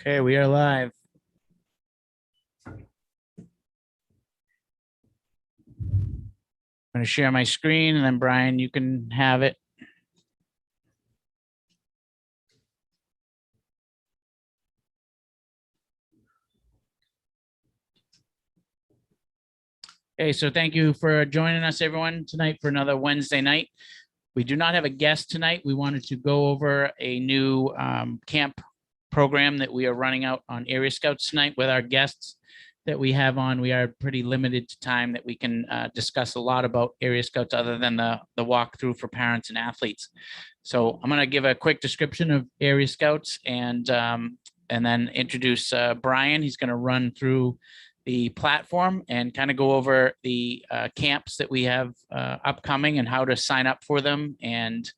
Okay, we are live. I'm going to share my screen, and then Brian, you can have it. Okay, so thank you for joining us, everyone, tonight for another Wednesday night. We do not have a guest tonight. We wanted to go over a new camp program that we are running out on Area Scouts tonight with our guests that we have on. We are pretty limited to time that we can discuss a lot about Area Scouts other than the walkthrough for parents and athletes. So I'm going to give a quick description of Area Scouts and then introduce Brian. He's going to run through the platform and kind of go over the camps that we have upcoming and how to sign up for them and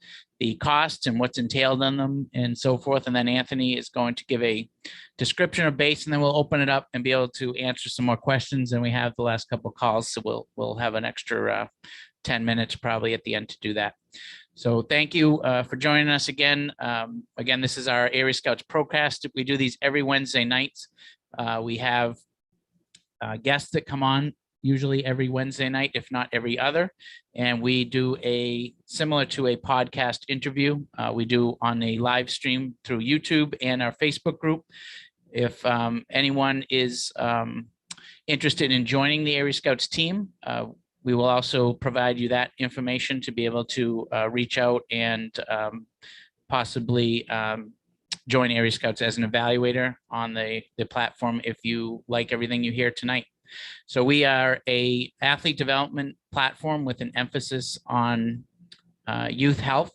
the costs and what's entailed in them and so forth. And then Anthony is going to give a description of base, and then we'll open it up and be able to answer some more questions. And we have the last couple of calls, so we'll have an extra 10 minutes probably at the end to do that. So thank you for joining us again. Again, this is our Area Scouts Procast. We do these every Wednesday nights. We have guests that come on usually every Wednesday night, if not every other. And we do a similar to a podcast interview. We do on a live stream through YouTube and our Facebook group. If anyone is interested in joining the Area Scouts team, we will also provide you that information to be able to reach out and possibly join Area Scouts as an evaluator on the platform if you like everything you hear tonight. So we are a athlete development platform with an emphasis on youth health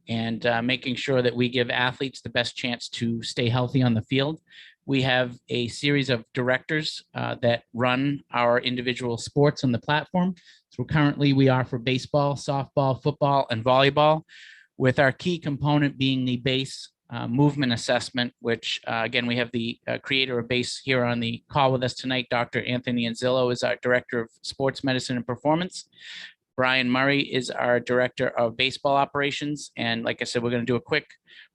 and making sure that we give athletes the best chance to stay healthy on the field. We have a series of directors that run our individual sports on the platform. So currently we offer baseball, softball, football, and volleyball, with our key component being the base movement assessment, which again, we have the creator of base here on the call with us tonight. Dr. Anthony Inzillo is our director of sports medicine and performance. Brian Murray is our director of baseball operations. And like I said, we're going to do a quick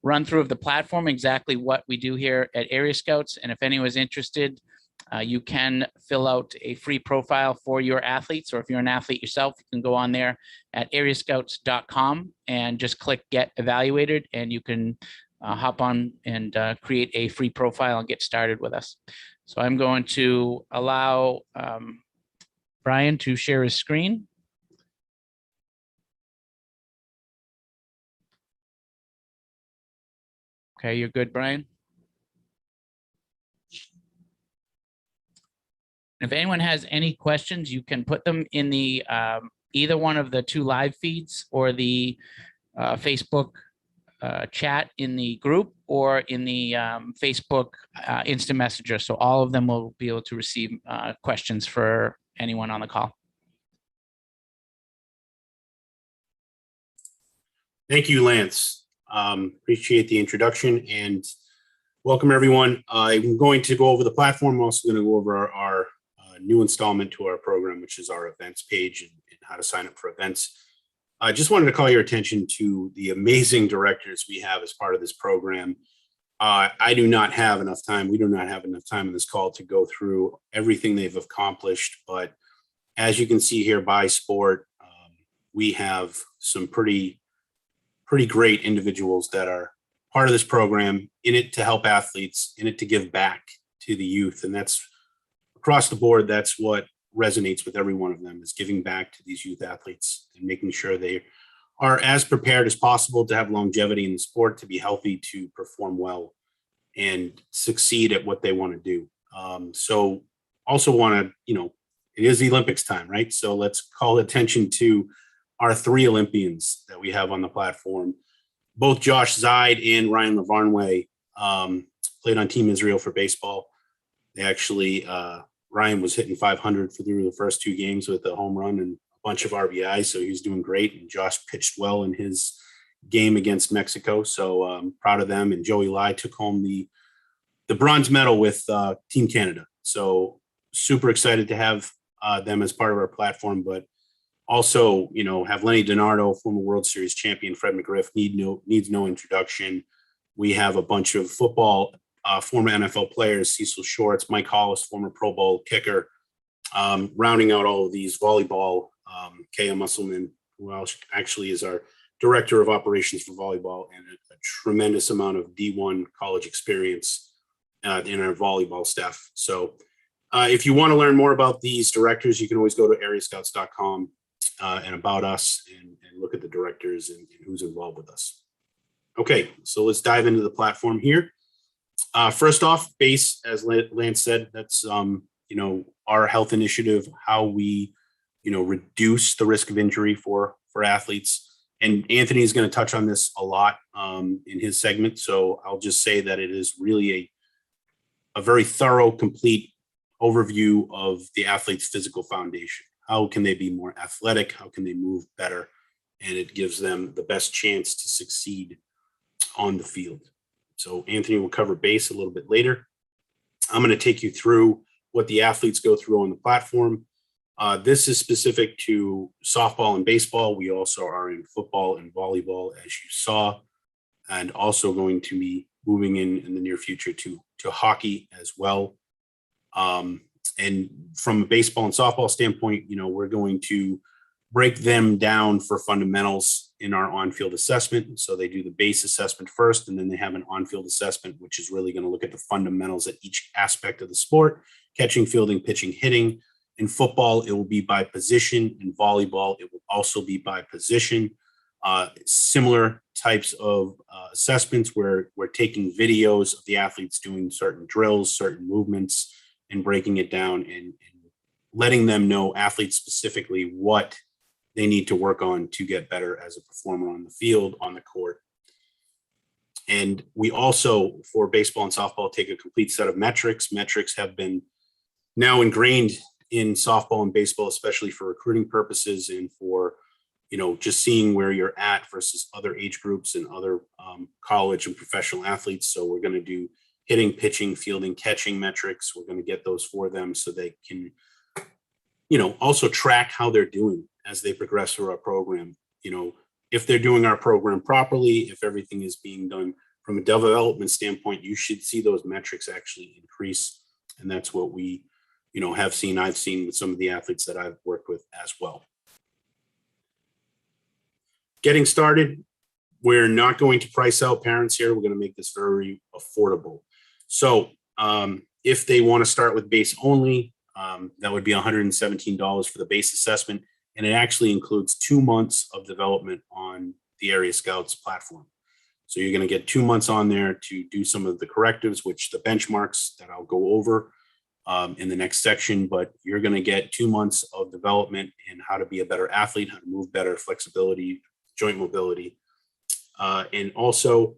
run through of the platform, exactly what we do here at Area Scouts. And if anyone's interested, you can fill out a free profile for your athletes, or if you're an athlete yourself, you can go on there at areascouts.com and just click Get Evaluated, and you can hop on and create a free profile and get started with us. So I'm going to allow Brian to share his screen. Okay, you're good, Brian. If anyone has any questions, you can put them in the either one of the two live feeds, or the Facebook chat in the group, or in the Facebook instant messenger. So all of them will be able to receive questions for anyone on the call. Thank you, Lance. Appreciate the introduction, and welcome everyone. I'm going to go over the platform. I'm also going to go over our new installment to our program, which is our events page and how to sign up for events. I just wanted to call your attention to the amazing directors we have as part of this program. I do not have enough time. We do not have enough time in this call to go through everything they've accomplished. But as you can see here by sport, we have some pretty great individuals that are part of this program, in it to help athletes, in it to give back to the youth. And that's across the board. That's what resonates with every one of them, is giving back to these youth athletes and making sure they are as prepared as possible to have longevity in the sport, to be healthy, to perform well and succeed at what they want to do. So also want to, it is the Olympics time, right? So let's call attention to our three Olympians that we have on the platform. Both Josh Zide and Ryan Lavarnway played on Team Israel for baseball. They actually, Ryan was hitting 500 through the first two games with a home run and a bunch of RBIs, so he's doing great. And Josh pitched well in his game against Mexico, so proud of them. And Joey Lai took home the bronze medal with Team Canada. So super excited to have them as part of our platform, but also, have Lenny DiNardo, former World Series champion. Fred McGriff needs no introduction. We have a bunch of football former NFL players, Cecil Shorts, Mike Hollis, former Pro Bowl kicker, rounding out all of these volleyball, Kaya Musselman, who actually is our director of operations for volleyball, and a tremendous amount of D1 college experience in our volleyball staff. So if you want to learn more about these directors, you can always go to areascouts.com and about us and look at the directors and who's involved with us. Okay, so let's dive into the platform here. First off, BASE, as Lance said, that's our health initiative, how we reduce the risk of injury for athletes. And Anthony is going to touch on this a lot in his segment. So I'll just say that it is really a very thorough, complete overview of the athlete's physical foundation. How can they be more athletic? How can they move better? And it gives them the best chance to succeed on the field. So Anthony will cover BASE a little bit later. I'm going to take you through what the athletes go through on the platform. This is specific to softball and baseball. We also are in football and volleyball, as you saw, and also going to be moving in the near future to hockey as well. And from a baseball and softball standpoint, we're going to break them down for fundamentals in our on-field assessment. So they do the base assessment first, and then they have an on-field assessment, which is really going to look at the fundamentals at each aspect of the sport: catching, fielding, pitching, hitting. In football, it will be by position. In volleyball, it will also be by position. Similar types of assessments where we're taking videos of the athletes doing certain drills, certain movements, and breaking it down and letting them know, athletes specifically, what they need to work on to get better as a performer on the field, on the court. And we also, for baseball and softball, take a complete set of metrics. Metrics have been now ingrained in softball and baseball, especially for recruiting purposes and for, just seeing where you're at versus other age groups and other college and professional athletes. So we're going to do hitting, pitching, fielding, catching metrics. We're going to get those for them so they can, also track how they're doing as they progress through our program. If they're doing our program properly, if everything is being done from a development standpoint, you should see those metrics actually increase. And that's what we, have seen. I've seen with some of the athletes that I've worked with as well. Getting started, we're not going to price out parents here. We're going to make this very affordable. So if they want to start with BASE only, that would be $117 for the BASE assessment. And it actually includes 2 months of development on the Area Scouts platform. So you're going to get 2 months on there to do some of the correctives, which the benchmarks that I'll go over in the next section, but you're going to get 2 months of development in how to be a better athlete, how to move better, flexibility, joint mobility. And also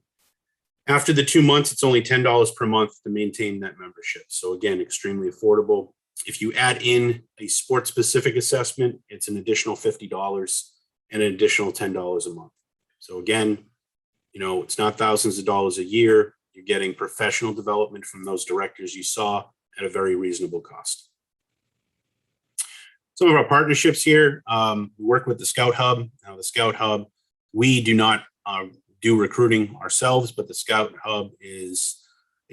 after the 2 months, it's only $10 per month to maintain that membership. So again, extremely affordable. If you add in a sport specific assessment, it's an additional $50 and an additional $10 a month. So again, it's not thousands of dollars a year. You're getting professional development from those directors you saw at a very reasonable cost. Some of our partnerships here, we work with the Scout Hub. Now the Scout Hub, we do not do recruiting ourselves, but the Scout Hub is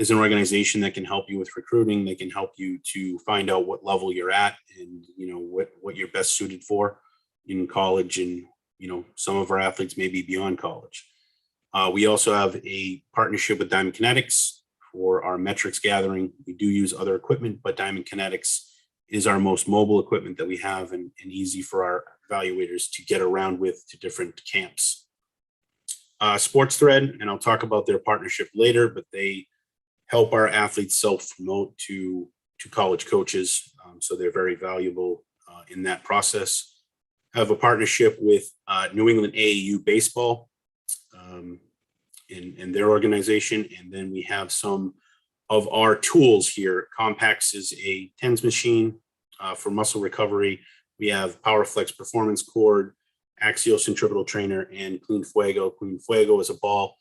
an organization that can help you with recruiting. They can help you to find out what level you're at and, what you're best suited for in college. And, some of our athletes may be beyond college. We also have a partnership with Diamond Kinetics for our metrics gathering. We do use other equipment, but Diamond Kinetics is our most mobile equipment that we have and easy for our evaluators to get around with to different camps. Sports Thread, and I'll talk about their partnership later, but they help our athletes self-promote to college coaches. So they're very valuable in that process. I have a partnership with New England AAU Baseball in their organization. And then we have some of our tools here. Compax is a TENS machine for muscle recovery. We have PowerFlex Performance Cord, Axial Centripetal Trainer, and Clean Fuego. Clean Fuego is a ball.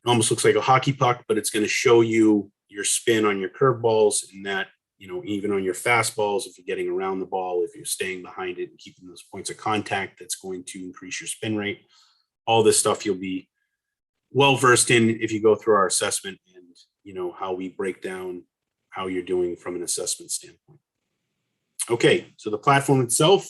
It almost looks like a hockey puck, but it's going to show you your spin on your curveballs, and that, even on your fastballs, if you're getting around the ball, if you're staying behind it and keeping those points of contact, that's going to increase your spin rate. All this stuff you'll be well versed in if you go through our assessment, and how we break down how you're doing from an assessment standpoint. Okay, so the platform itself,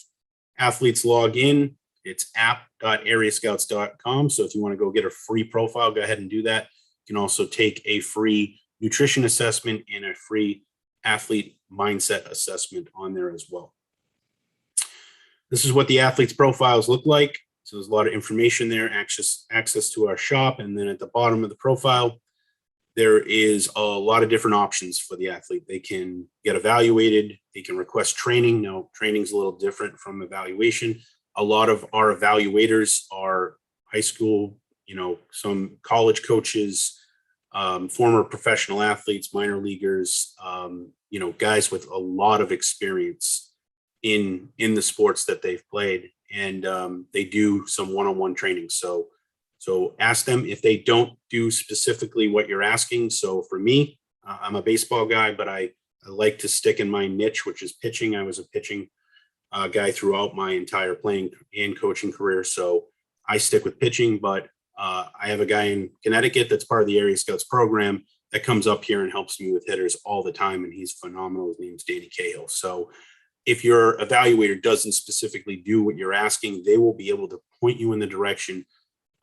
athletes log in. It's app.areascouts.com. So if you want to go get a free profile, go ahead and do that. You can also take a free nutrition assessment and a free athlete mindset assessment on there as well. This is what the athletes' profiles look like. So there's a lot of information there, access to our shop. And then at the bottom of the profile, there is a lot of different options for the athlete. They can get evaluated. They can request training. Now, training is a little different from evaluation. A lot of our evaluators are high school, some college coaches, former professional athletes, minor leaguers, guys with a lot of experience in the sports that they've played. And they do some one-on-one training. So ask them if they don't do specifically what you're asking. So for me, I'm a baseball guy, but I like to stick in my niche, which is pitching. I was a pitching guy throughout my entire playing and coaching career. So I stick with pitching, but I have a guy in Connecticut that's part of the Area Scouts program that comes up here and helps me with hitters all the time. And he's phenomenal. His name's Danny Cahill. So if your evaluator doesn't specifically do what you're asking, they will be able to point you in the direction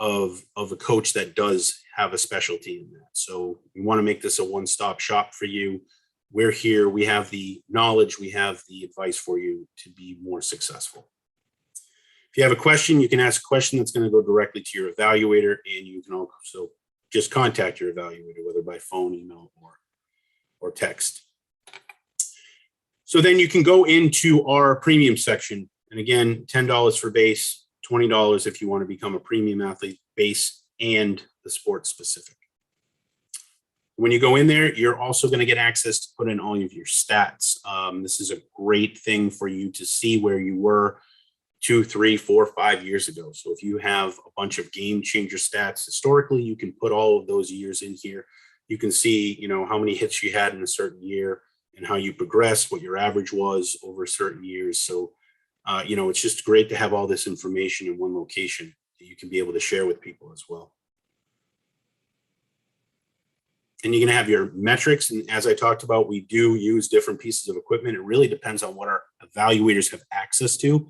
of a coach that does have a specialty in that. So we want to make this a one-stop shop for you. We're here. We have the knowledge. We have the advice for you to be more successful. If you have a question, you can ask a question that's going to go directly to your evaluator, and you can also just contact your evaluator, whether by phone, email, or text. So then you can go into our premium section. And again, $10 for base, $20 if you want to become a premium athlete, base and the sport specific. When you go in there, you're also going to get access to put in all of your stats. This is a great thing for you to see where you were 2, 3, 4, 5 years ago. So if you have a bunch of game changer stats historically, you can put all of those years in here. You can see, how many hits you had in a certain year and how you progressed, what your average was over certain years. So, it's just great to have all this information in one location that you can be able to share with people as well. And you're going to have your metrics. And as I talked about, we do use different pieces of equipment. It really depends on what our evaluators have access to.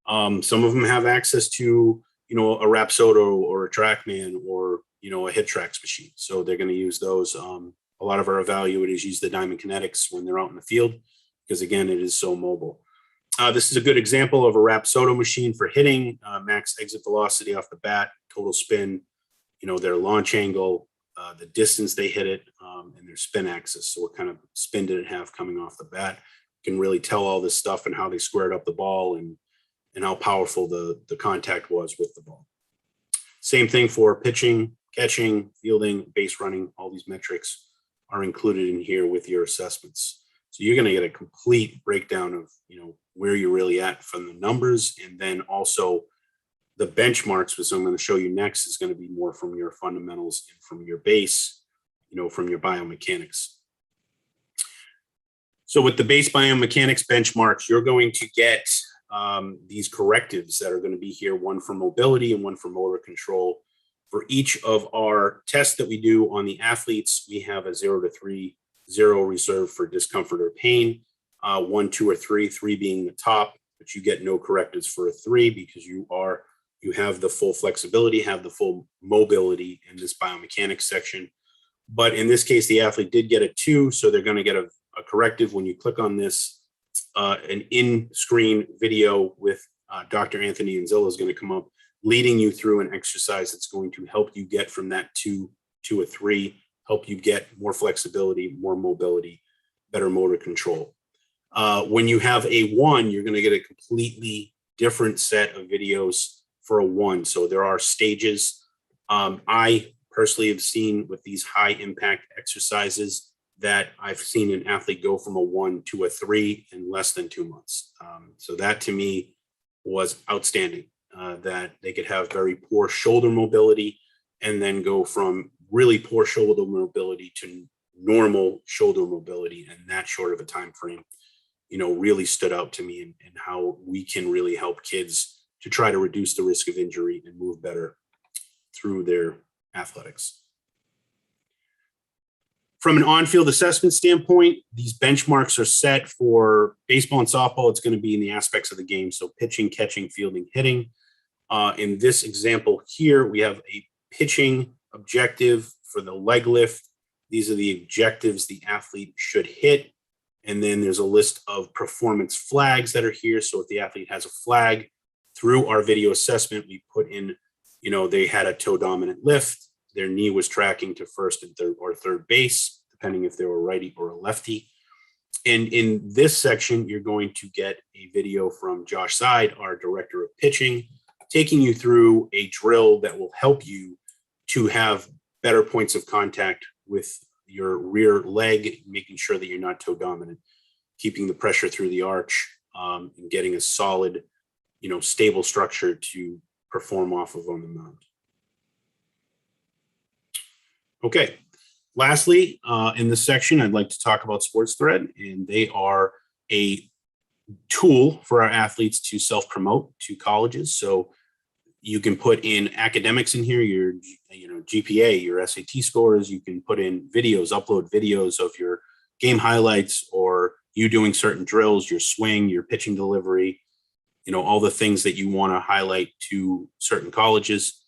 Some of them have access to, a Rapsodo or a TrackMan or, a HitTrax machine. So they're going to use those. A lot of our evaluators use the Diamond Kinetics when they're out in the field because, again, it is so mobile. This is a good example of a Rapsodo machine for hitting, max exit velocity off the bat, total spin, their launch angle, the distance they hit it, and their spin axis. So what kind of spin did it have coming off the bat? You can really tell all this stuff and how they squared up the ball and how powerful the contact was with the ball. Same thing for pitching, catching, fielding, base running. All these metrics are included in here with your assessments. So you're going to get a complete breakdown of, where you're really at from the numbers, and then also the benchmarks, which I'm going to show you next, is going to be more from your fundamentals and from your base, from your biomechanics. So with the base biomechanics benchmarks, you're going to get these correctives that are going to be here, one for mobility and one for motor control. For each of our tests that we do on the athletes, we have a 0 to 3, 0 reserved for discomfort or pain, 1, 2, or 3, 3 being the top, but you get no correctives for a 3 because you have the full flexibility, have the full mobility in this biomechanics section. But in this case, the athlete did get a 2, so they're going to get a corrective. When you click on this, an in-screen video with Dr. Anthony Inzillo is going to come up, leading you through an exercise that's going to help you get from that 2 to a 3, help you get more flexibility, more mobility, better motor control. When you have a 1, you're going to get a completely different set of videos for a 1. So there are stages. I personally have seen with these high impact exercises that I've seen an athlete go from a 1 to a 3 in less than 2 months. So that to me was outstanding, that they could have very poor shoulder mobility and then go from really poor shoulder mobility to normal shoulder mobility in that short of a time frame, really stood out to me, and how we can really help kids to try to reduce the risk of injury and move better through their athletics. From an on-field assessment standpoint, these benchmarks are set for baseball and softball. It's going to be in the aspects of the game. So pitching, catching, fielding, hitting. In this example here, we have a pitching objective for the leg lift. These are the objectives the athlete should hit. And then there's a list of performance flags that are here. So if the athlete has a flag, through our video assessment, we put in, they had a toe dominant lift. Their knee was tracking to first and third base, depending if they were righty or a lefty. And in this section, you're going to get a video from Josh Side, our director of pitching, taking you through a drill that will help you to have better points of contact with your rear leg, making sure that you're not toe dominant, keeping the pressure through the arch, and getting a solid, stable structure to perform off of on the mound. Okay. Lastly, in this section, I'd like to talk about SportsThread, and they are a tool for our athletes to self-promote to colleges. So you can put in academics in here, your GPA, your SAT scores. You can put in videos, upload videos of your game highlights or you doing certain drills, your swing, your pitching delivery, all the things that you want to highlight to certain colleges.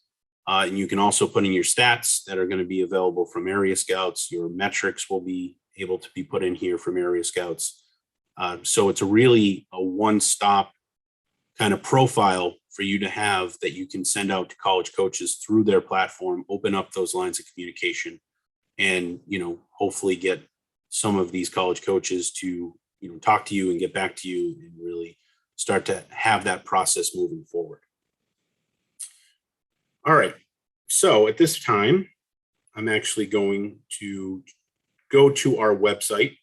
And you can also put in your stats that are going to be available from Area Scouts. Your metrics will be able to be put in here from Area Scouts. So it's really a one-stop kind of profile for you to have that you can send out to college coaches through their platform, open up those lines of communication, and, hopefully get some of these college coaches to, talk to you and get back to you and really start to have that process moving forward. All right. So at this time, I'm actually going to go to our website.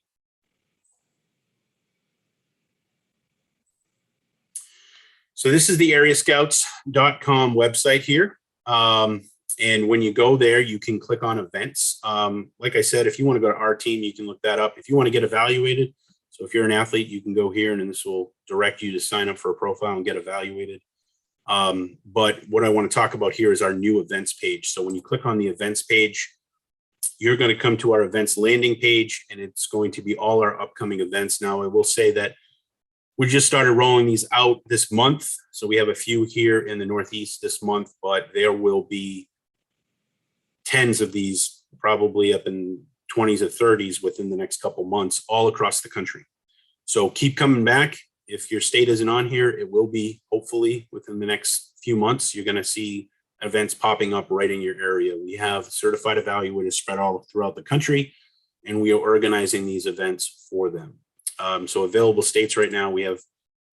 So this is the areascouts.com website here. And when you go there, you can click on events. Like I said, if you want to go to our team, you can look that up. If you want to get evaluated, so if you're an athlete, you can go here and this will direct you to sign up for a profile and get evaluated. But what I want to talk about here is our new events page. So when you click on the events page, you're going to come to our events landing page, and it's going to be all our upcoming events. Now, I will say that we just started rolling these out this month. So we have a few here in the Northeast this month, but there will be tens of these, probably up in 20s or 30s within the next couple months, all across the country. So keep coming back. If your state isn't on here, it will be hopefully within the next few months. You're going to see events popping up right in your area. We have certified evaluators spread all throughout the country, and we are organizing these events for them. So available states right now, we have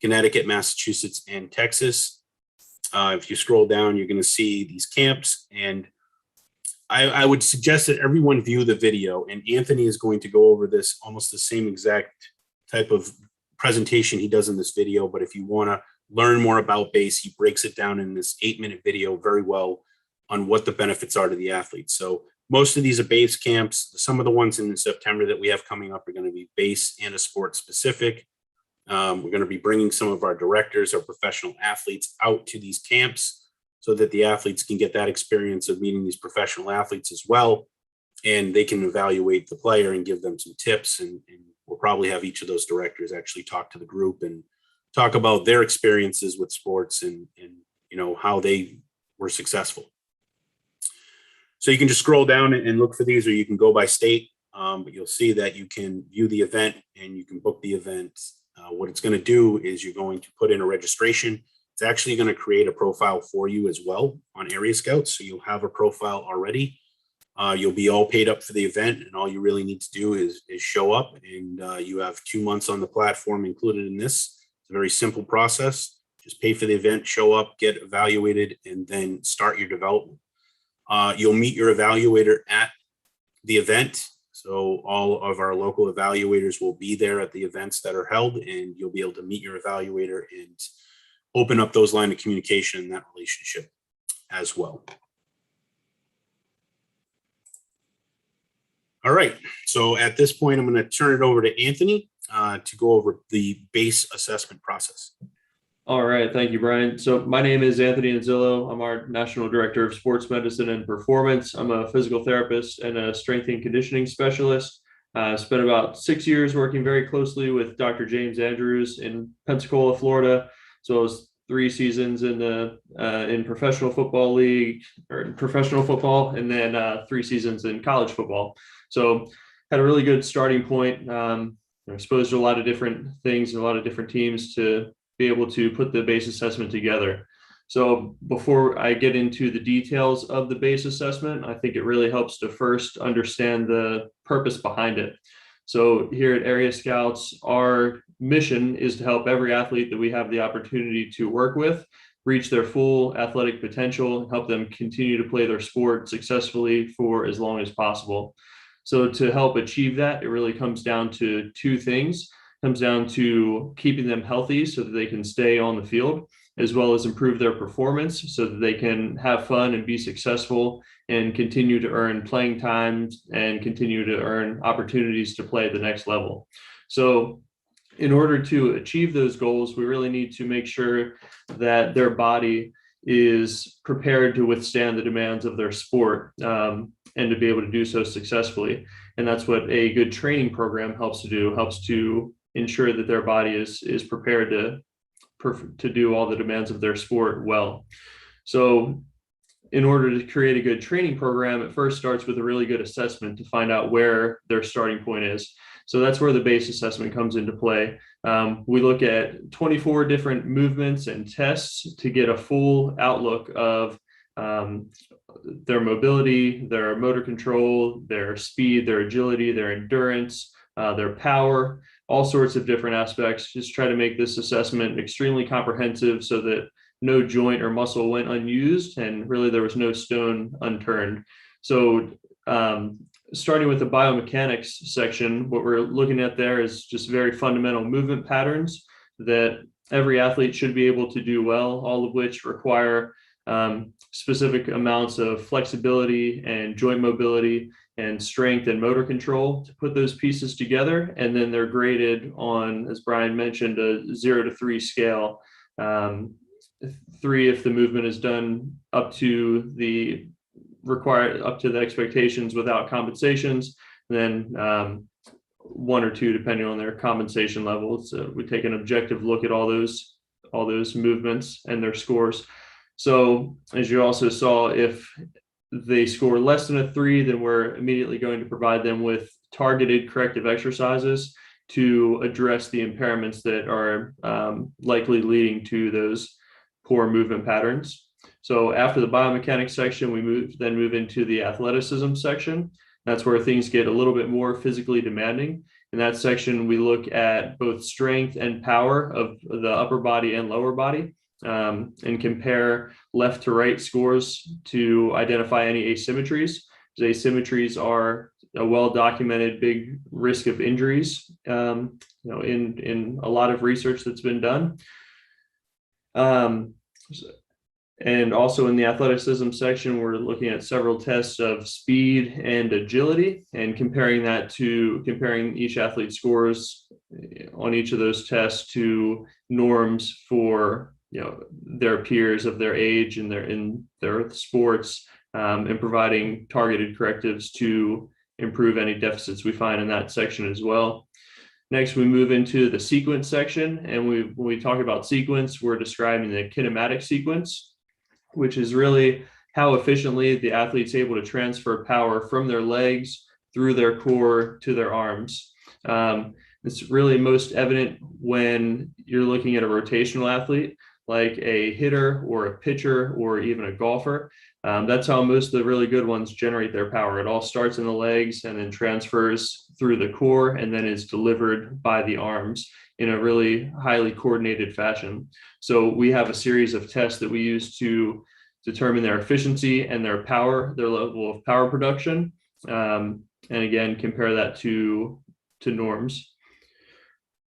Connecticut, Massachusetts, and Texas. If you scroll down, you're going to see these camps, and I would suggest that everyone view the video, and Anthony is going to go over this almost the same exact type of presentation he does in this video. But if you want to learn more about base, he breaks it down in this 8-minute video very well on what the benefits are to the athletes. So most of these are base camps. Some of the ones in September that we have coming up are going to be base and a sport specific. We're going to be bringing some of our directors or professional athletes out to these camps so that the athletes can get that experience of meeting these professional athletes as well. And they can evaluate the player and give them some tips. And we'll probably have each of those directors actually talk to the group and talk about their experiences with sports and how they were successful. So you can just scroll down and look for these, or you can go by state, but you'll see that you can view the event and you can book the event. What it's going to do is you're going to put in a registration. It's actually going to create a profile for you as well on Area Scouts. So you'll have a profile already. You'll be all paid up for the event, and all you really need to do is show up, and you have 2 months on the platform included in this. It's a very simple process. Just pay for the event, show up, get evaluated, and then start your development. You'll meet your evaluator at the event. So all of our local evaluators will be there at the events that are held, and you'll be able to meet your evaluator and open up those lines of communication in that relationship as well. All right. So at this point, I'm going to turn it over to Anthony to go over the base assessment process. All right, thank you, Brian. So my name is Anthony Inzillo. I'm our National Director of Sports Medicine and Performance. I'm a physical therapist and a strength and conditioning specialist. I spent about 6 years working very closely with Dr. James Andrews in Pensacola, Florida, as well as 3 seasons in professional football league or in professional football, and then 3 seasons in college football. So had a really good starting point. Exposed to a lot of different things and a lot of different teams to be able to put the base assessment together. So before I get into the details of the base assessment, I think it really helps to first understand the purpose behind it. So here at Area Scouts, our mission is to help every athlete that we have the opportunity to work with reach their full athletic potential, help them continue to play their sport successfully for as long as possible. So to help achieve that, it really comes down to 2 things. Comes down to keeping them healthy so that they can stay on the field, as well as improve their performance so that they can have fun and be successful and continue to earn playing times and continue to earn opportunities to play at the next level. So in order to achieve those goals, we really need to make sure that their body is prepared to withstand the demands of their sport and to be able to do so successfully. And that's what a good training program helps to do, helps to ensure that their body is prepared to do all the demands of their sport well. So in order to create a good training program, it first starts with a really good assessment to find out where their starting point is. So that's where the base assessment comes into play. We look at 24 different movements and tests to get a full outlook of their mobility, their motor control, their speed, their agility, their endurance, their power, all sorts of different aspects. Just try to make this assessment extremely comprehensive so that no joint or muscle went unused and really there was no stone unturned. So starting with the biomechanics section, what we're looking at there is just very fundamental movement patterns that every athlete should be able to do well, all of which require specific amounts of flexibility and joint mobility and strength and motor control to put those pieces together. And then they're graded on, as Brian mentioned, a 0 to 3 scale. 3 if the movement is done up to the expectations without compensations, then 1 or 2 depending on their compensation levels. So we take an objective look at all those movements and their scores. So as you also saw, if they score less than a 3, then we're immediately going to provide them with targeted corrective exercises to address the impairments that are likely leading to those poor movement patterns. So after the biomechanics section, we move into the athleticism section. That's where things get a little bit more physically demanding. In that section, we look at both strength and power of the upper body and lower body. And compare left to right scores to identify any asymmetries. Asymmetries are a well-documented big risk of injuries, in a lot of research that's been done. And also in the athleticism section, we're looking at several tests of speed and agility and comparing each athlete's scores on each of those tests to norms for their peers of their age and in their sports, and providing targeted correctives to improve any deficits we find in that section as well. Next, we move into the sequence section. And when we talk about sequence, we're describing the kinematic sequence, which is really how efficiently the athlete's able to transfer power from their legs through their core to their arms. It's really most evident when you're looking at a rotational athlete, like a hitter or a pitcher or even a golfer. That's how most of the really good ones generate their power. It all starts in the legs and then transfers through the core and then is delivered by the arms in a really highly coordinated fashion. So we have a series of tests that we use to determine their efficiency and their level of power production. And again, compare that to norms.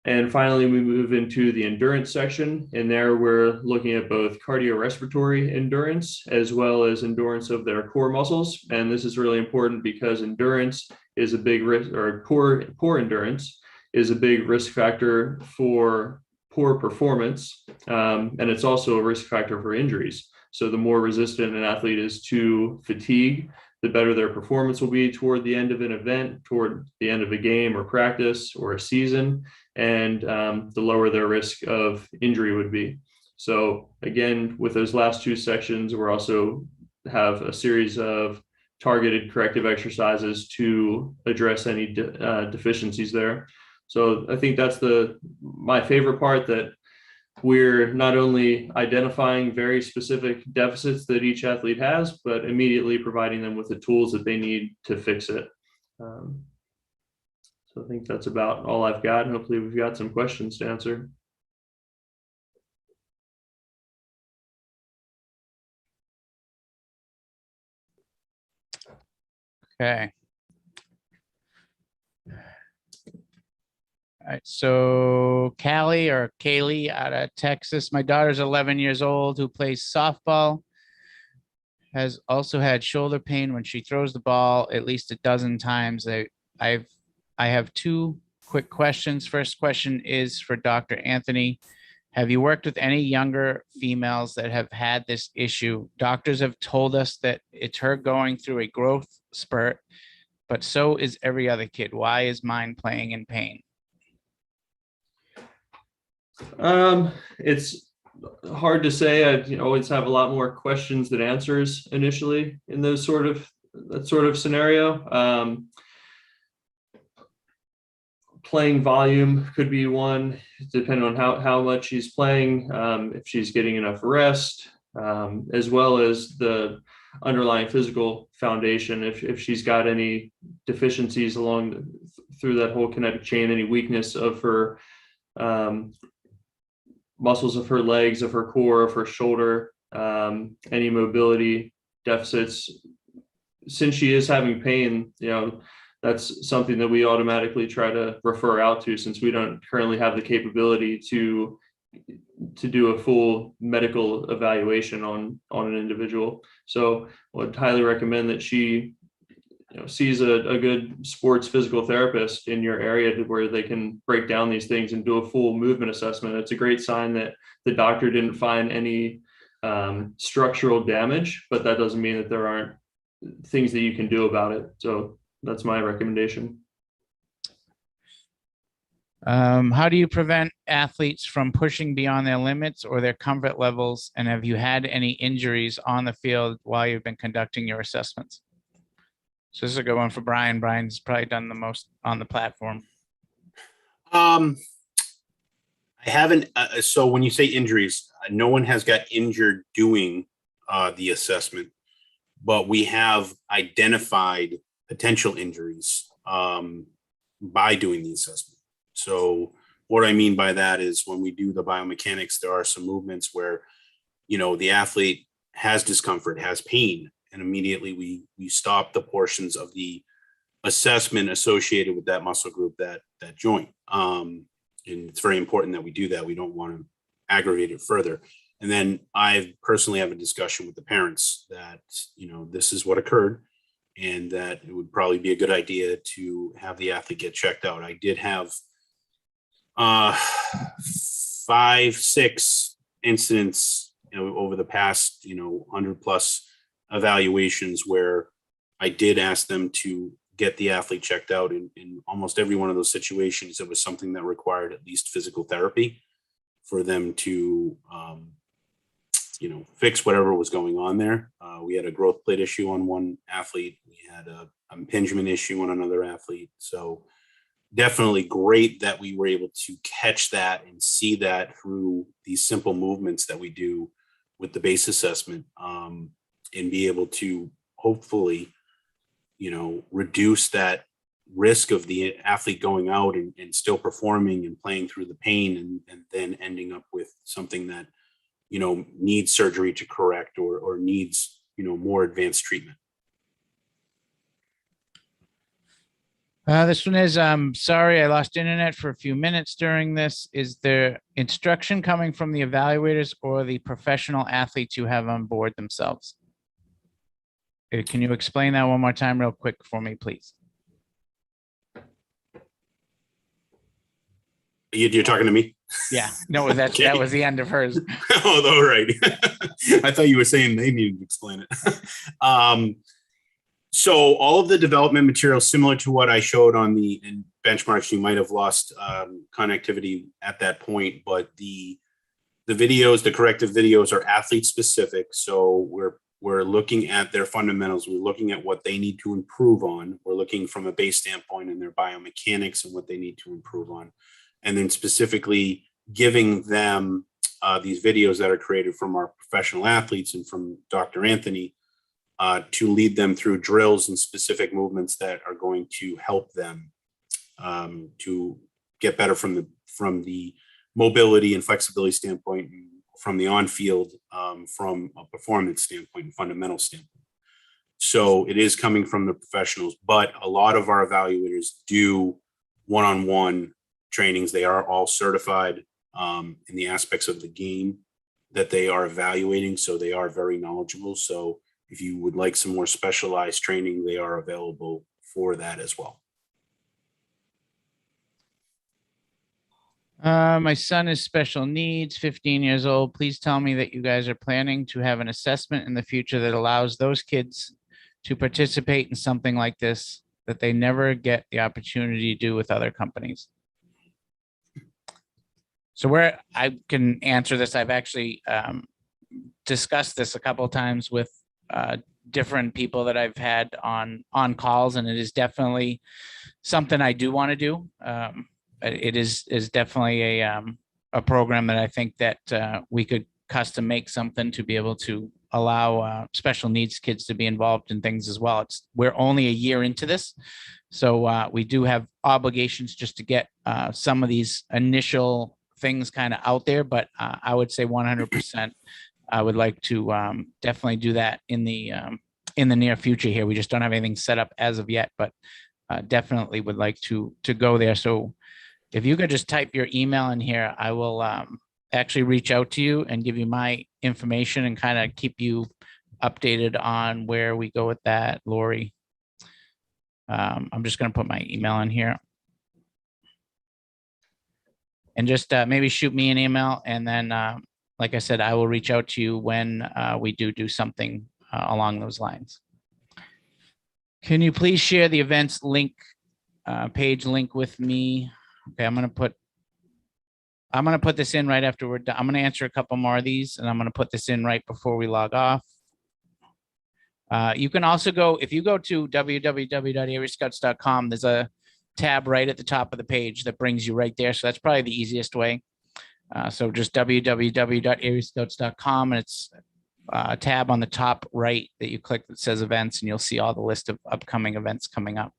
And finally, we move into the endurance section. And there we're looking at both cardiorespiratory endurance as well as endurance of their core muscles. And this is really important because endurance is a big risk, or poor endurance is a big risk factor for poor performance, and it's also a risk factor for injuries. So the more resistant an athlete is to fatigue, the better their performance will be toward the end of an event, toward the end of a game or practice or a season, and the lower their risk of injury would be. So again, with those last two sections, we're also have a series of targeted corrective exercises to address any deficiencies there. So I think that's my favorite part, that we're not only identifying very specific deficits that each athlete has, but immediately providing them with the tools that they need to fix it. So I think that's about all I've got, and hopefully we've got some questions to answer. Okay. All right, so Kaylee out of Texas. My daughter's 11 years old who plays softball. Has also had shoulder pain when she throws the ball at least a dozen times. I have two quick questions. First question is for Dr. Anthony. Have you worked with any younger females that have had this issue? Doctors have told us that it's her going through a growth spurt, but so is every other kid. Why is mine playing in pain? It's hard to say. I always have a lot more questions than answers initially in that sort of scenario. Playing volume could be one, depending on how much she's playing, if she's getting enough rest, as well as the underlying physical foundation. If she's got any deficiencies through that whole kinetic chain, any weakness of her muscles of her legs, of her core, of her shoulder, any mobility deficits. Since she is having pain, that's something that we automatically try to refer out to, since we don't currently have the capability to do a full medical evaluation on an individual. So I would highly recommend that she sees a good sports physical therapist in your area, where they can break down these things and do a full movement assessment. It's a great sign that the doctor didn't find any structural damage, but that doesn't mean that there aren't things that you can do about it. So that's my recommendation. How do you prevent athletes from pushing beyond their limits or their comfort levels? And have you had any injuries on the field while you've been conducting your assessments? So this is a good one for Brian. Brian's probably done the most on the platform. I haven't. So when you say injuries, no one has got injured doing the assessment, but we have identified potential injuries by doing the assessment. So what I mean by that is, when we do the biomechanics, there are some movements where, the athlete has discomfort, has pain, and immediately we stop the portions of the assessment associated with that muscle group, that joint. And it's very important that we do that. We don't want to aggravate it further. And then I personally have a discussion with the parents that, this is what occurd, and that it would probably be a good idea to have the athlete get checked out. I did have 5-6 incidents, over the past, 100+ evaluations, where I did ask them to get the athlete checked out. In almost every one of those situations, it was something that required at least physical therapy for them to, fix whatever was going on there. We had a growth plate issue on one athlete. We had a impingement issue on another athlete. So definitely great that we were able to catch that and see that through these simple movements that we do with the base assessment, and be able to hopefully, reduce that risk of the athlete going out and still performing and playing through the pain, and then ending up with something that, needs surgery to correct, or needs, more advanced treatment. This one is, sorry, I lost internet for a few minutes during this. Is there instruction coming from the evaluators or the professional athletes you have on board themselves? Can you explain that one more time real quick for me, please? You're talking to me? Yeah, no, that was the end of hers. Oh, all right. I thought you were saying they needed to explain it. So all of the development materials, similar to what I showed on the benchmarks, you might have lost connectivity at that point, but the videos, the corrective videos are athlete specific. So we're looking at their fundamentals. We're looking at what they need to improve on. We're looking from a base standpoint in their biomechanics and what they need to improve on. And then specifically giving them these videos that are created from our professional athletes and from Dr. Anthony to lead them through drills and specific movements that are going to help them to get better from the mobility and flexibility standpoint, from the on-field, from a performance standpoint and fundamental standpoint. So it is coming from the professionals, but a lot of our evaluators do one-on-one trainings. They are all certified in the aspects of the game that they are evaluating. So they are very knowledgeable. So if you would like some more specialized training, they are available for that as well. My son is special needs, 15 years old. Please tell me that you guys are planning to have an assessment in the future that allows those kids to participate in something like this that they never get the opportunity to do with other companies. So where I can answer this, I've actually discussed this a couple of times with different people that I've had on calls, and it is definitely something I do want to do. It is definitely a program that I think that we could custom make something to be able to allow special needs kids to be involved in things as well. We're only a year into this, so we do have obligations just to get some of these initial things kind of out there, but I would say 100% I would like to definitely do that in the near future here. We just don't have anything set up as of yet, but definitely would like to go there. So if you could just type your email in here, I will actually reach out to you and give you my information and kind of keep you updated on where we go with that, Lori. I'm just going to put my email in here. And just maybe shoot me an email, and then, like I said, I will reach out to you when we do something along those lines. Can you please share the events link, page link with me? Okay, I'm gonna put this in right after we're done. I'm gonna answer a couple more of these, and I'm gonna put this in right before we log off. You can also go, if you go to www.ariescouts.com, there's a tab right at the top of the page that brings you right there. So that's probably the easiest way. So just www.ariescouts.com, and it's a tab on the top right that you click that says events, and you'll see all the list of upcoming events coming up.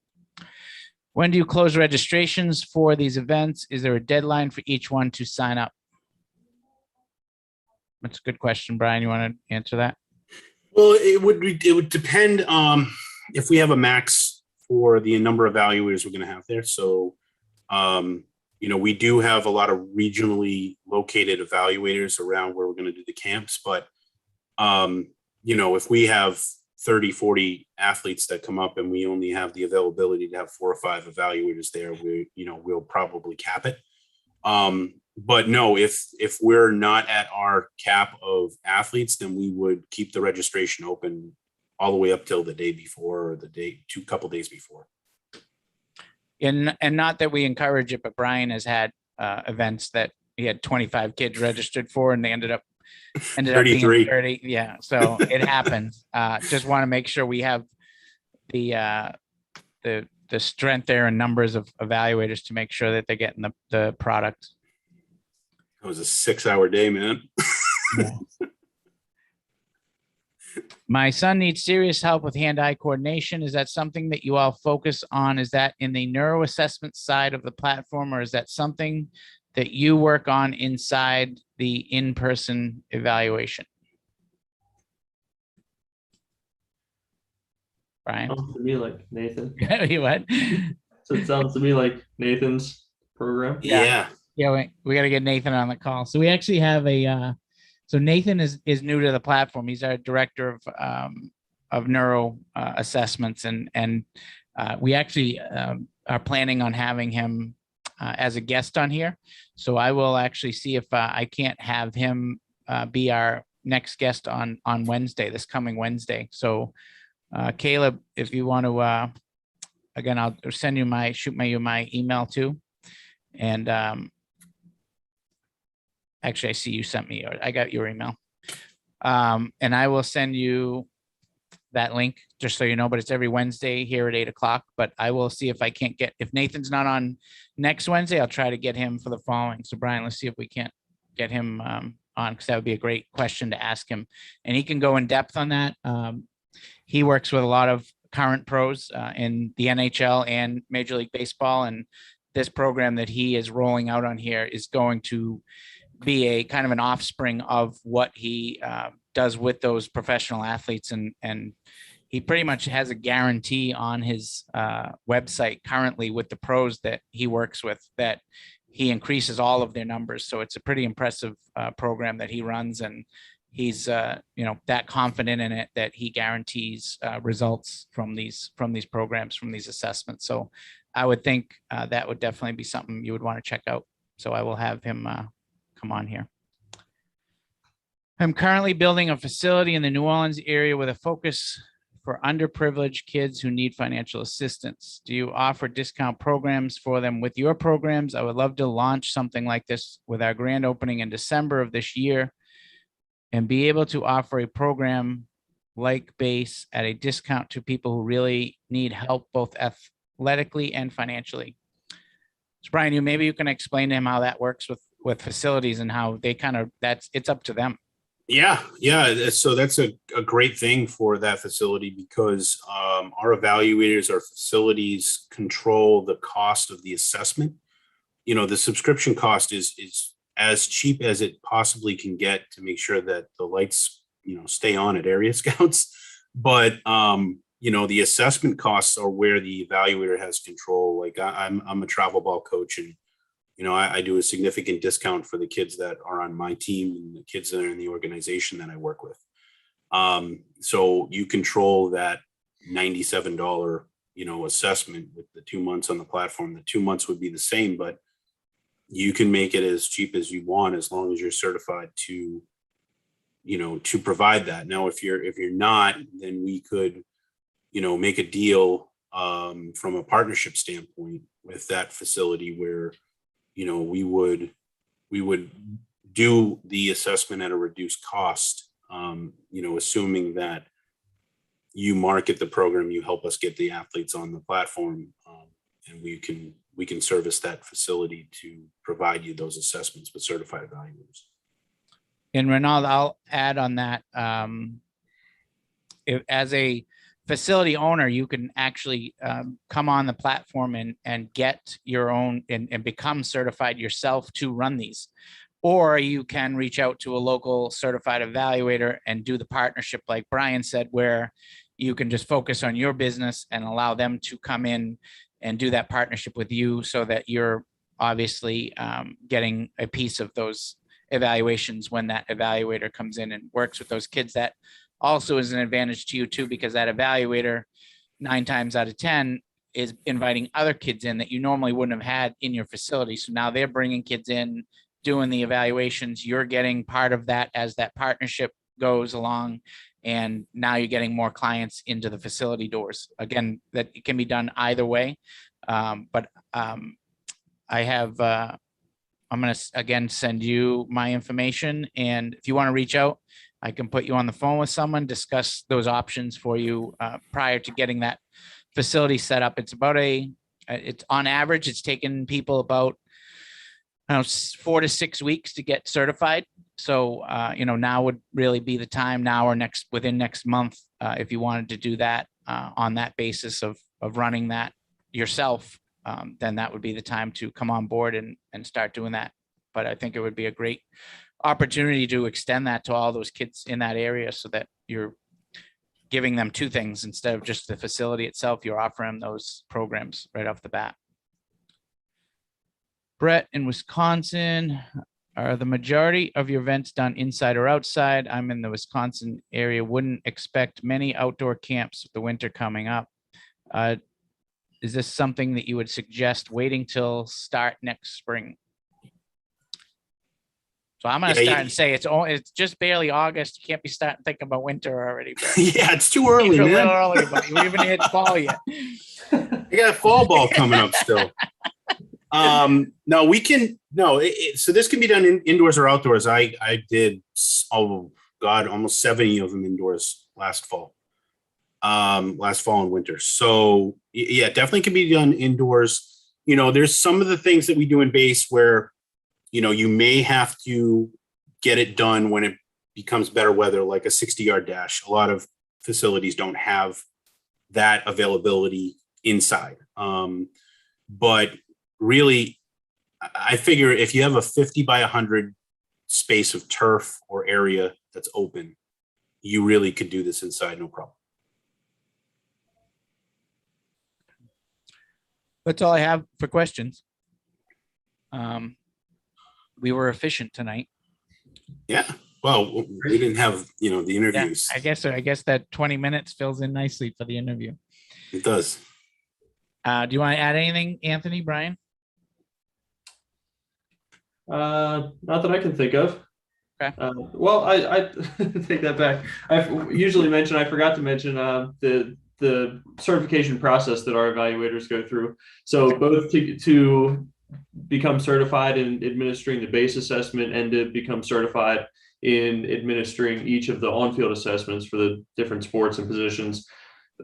When do you close registrations for these events? Is there a deadline for each one to sign up? That's a good question, Brian. You want to answer that? Well, it would depend if we have a max for the number of evaluators we're going to have there. So, we do have a lot of regionally located evaluators around where we're going to do the camps. But, if we have 30, 40 athletes that come up and we only have the availability to have 4 or 5 evaluators there, we'll probably cap it. But no, if we're not at our cap of athletes, then we would keep the registration open all the way up till the day before, or couple days before. And not that we encourage it, but Brian has had events that he had 25 kids registered for, and they ended up 33. being 30. Yeah, so it happens. Just want to make sure we have the strength there and numbers of evaluators to make sure that they're getting the product. It was a 6-hour day, man. Yeah. My son needs serious help with hand-eye coordination. Is that something that you all focus on? Is that in the neuro assessment side of the platform, or is that something that you work on inside the in-person evaluation? Brian? Sounds to me like Nathan. You what? So it sounds to me like Nathan's program. Yeah, we got to get Nathan on the call. So we actually have so Nathan is new to the platform. He's our director of neuro assessments, and we actually are planning on having him as a guest on here. So I will actually see if I can't have him be our next guest on Wednesday, this coming Wednesday. So Caleb, if you want to, again, I'll send you shoot you my email too. And actually, I see you sent me, I got your email. And I will send you that link just so you know, but it's every Wednesday here at 8 o'clock. But I will see if I can't if Nathan's not on next Wednesday, I'll try to get him for the following. So Brian, let's see if we can't get him on, because that would be a great question to ask him. And he can go in depth on that. He works with a lot of current pros in the NHL and Major League Baseball. And this program that he is rolling out on here is going to be a kind of an offspring of what he does with those professional athletes. And he pretty much has a guarantee on his website currently with the pros that he works with that he increases all of their numbers. So it's a pretty impressive program that he runs, and he's that confident in it that he guarantees results from these programs, from these assessments. So I would think that would definitely be something you would want to check out. So I will have him come on here. I'm currently building a facility in the New Orleans area with a focus for underprivileged kids who need financial assistance. Do you offer discount programs for them with your programs? I would love to launch something like this with our grand opening in December of this year and be able to offer a program like BASE at a discount to people who really need help both athletically and financially. So Brian, maybe you can explain to him how that works with facilities and how they it's up to them. Yeah. So that's a great thing for that facility because our evaluators, our facilities control the cost of the assessment. The subscription cost is as cheap as it possibly can get to make sure that the lights, stay on at area scouts. But, the assessment costs are where the evaluator has control. Like I'm a travel ball coach, and I do a significant discount for the kids that are on my team and the kids that are in the organization that I work with. So you control that $97, assessment with the 2 months on the platform. The 2 months would be the same, but you can make it as cheap as you want as long as you're certified to provide that. Now, if you're not, then we could, make a deal from a partnership standpoint with that facility where we would do the assessment at a reduced cost, assuming that you market the program, you help us get the athletes on the platform, and we can service that facility to provide you those assessments with certified evaluators. And Ronald, I'll add on that. As a facility owner, you can actually come on the platform and get your own and become certified yourself to run these. Or you can reach out to a local certified evaluator and do the partnership, like Brian said, where you can just focus on your business and allow them to come in and do that partnership with you so that you're obviously getting a piece of those evaluations when that evaluator comes in and works with those kids. That also is an advantage to you too, because that evaluator 9 times out of 10 is inviting other kids in that you normally wouldn't have had in your facility. So now they're bringing kids in, doing the evaluations. You're getting part of that as that partnership goes along. And now you're getting more clients into the facility doors. Again, that it can be done either way. But I have, I'm going to again send you my information. And if you want to reach out, I can put you on the phone with someone, discuss those options for you prior to getting that facility set up. It's about it's on average, it's taken people about 4 to 6 weeks to get certified. So, now would really be the time now or within next month, if you wanted to do that on that basis of running that yourself, then that would be the time to come on board and start doing that. But I think it would be a great opportunity to extend that to all those kids in that area so that you're giving them 2 things instead of just the facility itself. You're offering those programs right off the bat. Brett in Wisconsin, are the majority of your events done inside or outside? I'm in the Wisconsin area. Wouldn't expect many outdoor camps with the winter coming up. is this something that you would suggest waiting till start next spring? So I'm going to Yeah, start and say it's just barely August. You can't be starting thinking about winter already. But Yeah, it's too early, it's a man. little early, but we haven't hit fall yet. I got fall ball coming up still. No, we can. No, so this can be done indoors or outdoors. I did. Oh God, almost 70 of them indoors last fall. Last fall and winter. So yeah, definitely can be done indoors. There's some of the things that we do in base where, you may have to get it done when it becomes better weather, like a 60-yard dash. A lot of facilities don't have that availability inside. But really, I figure if you have a 50 by 100 space of turf or area that's open, you really could do this inside, no problem. That's all I have for questions. We were efficient tonight. Yeah. Well, we didn't have, the Yeah, interviews. I guess that 20 minutes fills in nicely for the interview. It does. Do you want to add anything, Anthony, Brian? Not that I can think of. Okay. Well, I take that back. I forgot to mention the certification process that our evaluators go through. So both to become certified in administering the base assessment and to become certified in administering each of the on-field assessments for the different sports and positions.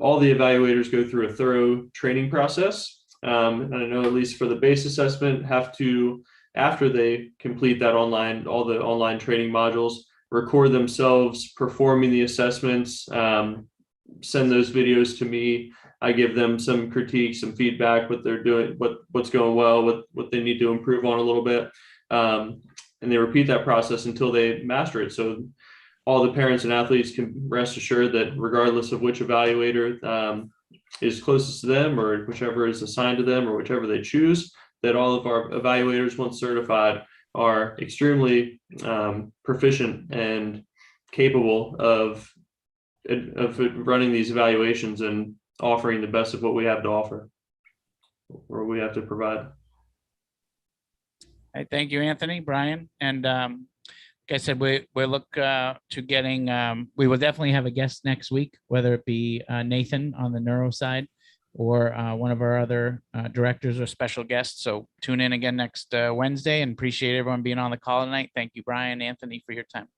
All the evaluators go through a thorough training process. And I know at least for the base assessment have to, after they complete that all the online training modules, record themselves performing the assessments, send those videos to me. I give them some critique, some feedback, what they're doing, what's going well, what they need to improve on a little bit. And they repeat that process until they master it. So all the parents and athletes can rest assured that regardless of which evaluator is closest to them or whichever is assigned to them or whichever they choose, that all of our evaluators, once certified, are extremely proficient and capable of running these evaluations and offering the best of what we have to offer or we have to provide. Hey, thank you, Anthony, Brian. And like I said, we look to getting, we will definitely have a guest next week, whether it be Nathan on the neuro side or one of our other directors or special guests. So tune in again next Wednesday, and appreciate everyone being on the call tonight. Thank you, Brian, Anthony, for your time.